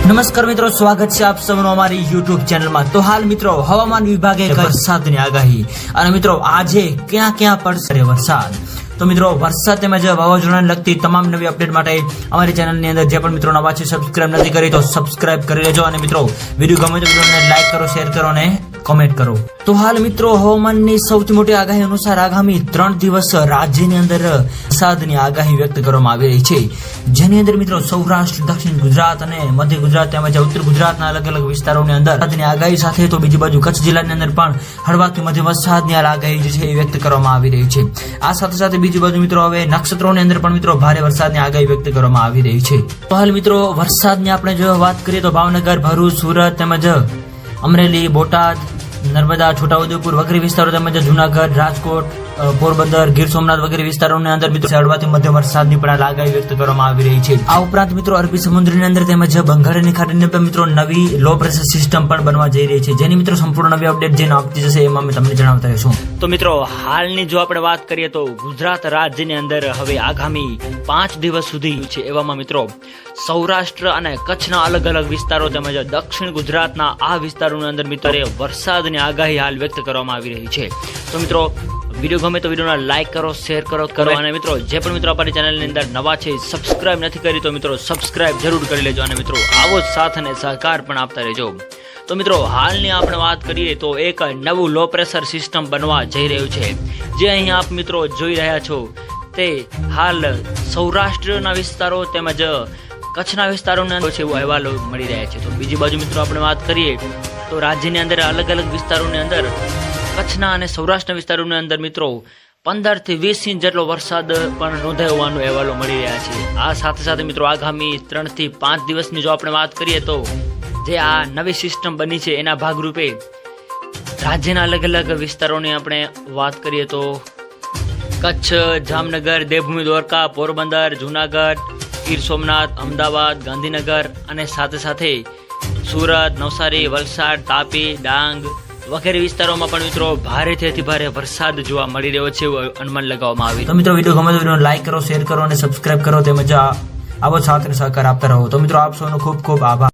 નમસ્કાર મિત્રો, સ્વાગત છે આપ સૌનું અમારી યુટ્યુબ ચેનલમાં। તો હાલ મિત્રો હવામાન વિભાગે વરસાદની આગાહી અને મિત્રો આજે ક્યાં ક્યાં પડશે વરસાદ। તો મિત્રો વરસાદ તેમજ વાવાઝોડાને લગતી તમામ નવી અપડેટ માટે અમારી ચેનલની અંદર જે પણ મિત્રો નવા છે સબસ્ક્રાઇબ નથી કરી તો સબસ્ક્રાઇબ કરી લેજો અને મિત્રો વિડીયો ગમે તો વિડીયોને લાઈક કરો, શેર કરો અને કોમેન્ટ કરો। તો હાલ મિત્રો હવામાનની સૌથી મોટી આગાહી અનુસાર આગામી 3 દિવસ રાજ્યની અંદર વરસાદની આગાહી વ્યક્ત કરવામાં આવી રહી છે, જેની અંદર મિત્રો સૌરાષ્ટ્ર, દક્ષિણ ગુજરાત અને મધ્ય ગુજરાત તેમજ ઉત્તર ગુજરાતના અલગ અલગ વિસ્તારોની અંદર વરસાદની આગાહી સાથે તો બીજી બાજુ કચ્છ જિલ્લાની અંદર પણ હળવાથી મધ્યમ વરસાદની આગાહી જે છે એ વ્યક્ત કરવામાં આવી રહી છે। આ સાથે સાથે બીજી બાજુ મિત્રો હવે નક્ષત્રોની અંદર પણ મિત્રો ભારે વરસાદની આગાહી વ્યક્ત કરવામાં આવી રહી છે। તો હાલ મિત્રો વરસાદની આપણે જો વાત કરીએ તો ભાવનગર, ભરૂચ, સુરત તેમજ અમરેલી, બોટાદ, નર્મદા, છોટાઉદેપુર વગેરે વિસ્તારો તેમજ જુનાગઢ, રાજકોટ, પોરબંદર, ગીર સોમનાથ વગેરે વિસ્તારોની અંદર મિત્રો હળવાથી મધ્યમ વરસાદની પણ આગાહી વ્યક્ત કરવામાં આવી રહી છે। આ ઉપરાંત મિત્રો અરબી સમુદ્રની અંદર તેમજ બંગાળની ખાડીની અંદર મિત્રો નવી લો પ્રેશર સિસ્ટમ પણ બનવા જઈ રહી છે, જેની મિત્રો સંપૂર્ણ નવી અપડેટ જે આપતી જશે એમાં અમે તમને જણાવતા રહીશું। તો મિત્રો હાલની જો આપણે વાત કરીએ તો ગુજરાત રાજ્યની અંદર હવે આગામી 5 દિવસ સુધી છે, એવામાં મિત્રો સૌરાષ્ટ્ર અને કચ્છના અલગ અલગ વિસ્તારો તેમજ દક્ષિણ ગુજરાતના આ વિસ્તારોની અંદર મિત્રો વરસાદની આગાહી હાલ વ્યક્ત કરવામાં આવી રહી છે। તો મિત્રો વિડીયો ગમે તો વિડીયોને લાઈક કરો, શેર કરો અને મિત્રો જે પણ મિત્રો અમારી ચેનલની અંદર નવા છે સબસ્ક્રાઇબ નથી કરી તો મિત્રો સબસ્ક્રાઇબ જરૂર કરી લેજો અને મિત્રો આવો સાથ અને સહકાર પણ આપતા રહેજો। તો મિત્રો હાલની આપણે વાત કરીએ તો એક નવું લો પ્રેશર સિસ્ટમ બનવા જઈ રહ્યું છે, જે અહીં આપ મિત્રો જોઈ રહ્યા છો તે હાલ સૌરાષ્ટ્રના વિસ્તારો તેમજ કચ્છના વિસ્તારોની અંદર છે એવો અહેવાલો મળી રહ્યા છે। તો બીજી બાજુ મિત્રો આપણે વાત કરીએ તો રાજ્યની અંદર અલગ અલગ વિસ્તારોની અંદર કચ્છના અને સૌરાષ્ટ્રના વિસ્તારોની અંદર મિત્રો 15 થી 20 ઇંચ જેટલો વરસાદ પણ નોંધાયો હોવાનો અહેવાલો મળી રહ્યા છે। આ સાથે સાથે મિત્રો આગામી 3 થી 5 દિવસની જો આપણે વાત કરીએ તો જે આ નવી સિસ્ટમ બની છે એના ભાગરૂપે રાજ્યના અલગ અલગ વિસ્તારોની આપણે વાત કરીએ તો કચ્છ, જામનગર, દેવભૂમિ દ્વારકા, પોરબંદર, જુનાગઢ, ગીર સોમનાથ, અમદાવાદ, ગાંધીનગર અને સાથે સાથે સુરત, નવસારી, વલસાડ, તાપી, ડાંગ વગેરે વિસ્તારોમાં પણ મિત્રો ભારેથી અતિ ભારે વરસાદ જોવા મળી રહ્યો છે એવું અનુમાન લગાવવામાં આવ્યું। તો મિત્રો વિડીયો ગમે તો વિડીયોને લાઈક કરો, શેર કરો અને સબસ્ક્રાઇબ કરો તેમજ આવો સાથ અને સહકાર આપતા રહો। તો મિત્રો આપ સૌનો ખૂબ ખૂબ આભાર।